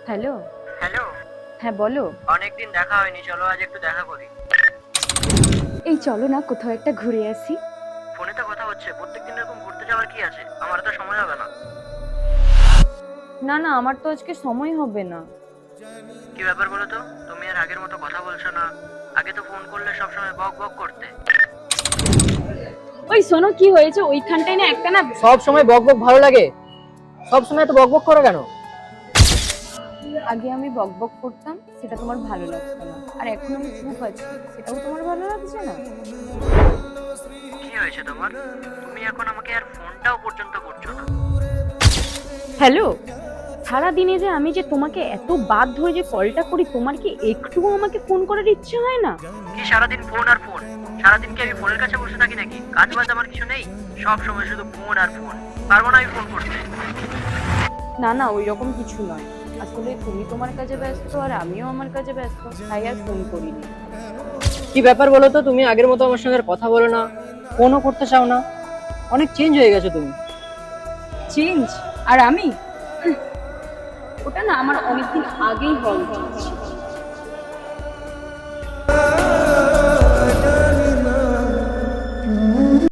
Hello. Hello. হ্যাঁ বলো। অনেকদিন দেখা হয়নি, চলো আজ একটু দেখা করি। এই চলো না কোথাও একটা ঘুরে আসি। ফোনে তো কথা হচ্ছে, প্রত্যেকদিন এরকম ঘুরতে যাওয়ার কি আছে? আমার তো সময় হবে না। না না, আমার তো আজকে সময় হবে না। কি ব্যাপার বলো তো, তুমি আর আগের মতো কথা বলছো না। আগে তো ফোন করলে সবসময় বক বক করতে। ওই শোনো, কি হয়েছে ওইখানটায় না একটা না। সব সময় বক বক ভালো লাগে? সব সময় এত বক বক করো কেন? আগে আমি বকবক করতাম, সেটা তোমার ভালো লাগতো না, আর এখন আমি চুপ আছি, সেটাও তোমার ভালো লাগছে না। কি হয়েছে তোমার? তুমি এখন আমাকে আর ফোনটাও পর্যন্ত করছো না। হ্যালো। সারাদিনে যে আমি যে তোমাকে এত বাদ ধরে যে কলটা করি, তোমার কি একটুও আমাকে ফোন করার ইচ্ছে হয় না? কি সারাদিন ফোন আর ফোন? সারাদিন কি আমি ফোনের কাছে বসে থাকি নাকি? কাজ বাজ আমার কিছু নেই? সব সময় শুধু ফোন আর ফোন। পারবো না আমি ফোন করতে। না না, ওই রকম কিছু নয়। আসলে তুমি তোমার কাজে ব্যস্ত আর আমিও আমার কাজে ব্যস্ত, তাই আর ফোন করিনি। কি ব্যাপার বলো তো, তুমি আগের মতো আমার সঙ্গে আর কথা বলো না, ফোনও করতে চাও না। অনেক চেঞ্জ হয়ে গেছো তুমি। চেঞ্জ? আর আমি? ওটা না আমার অনেকদিন আগেই হওয়া উচিত ছিল।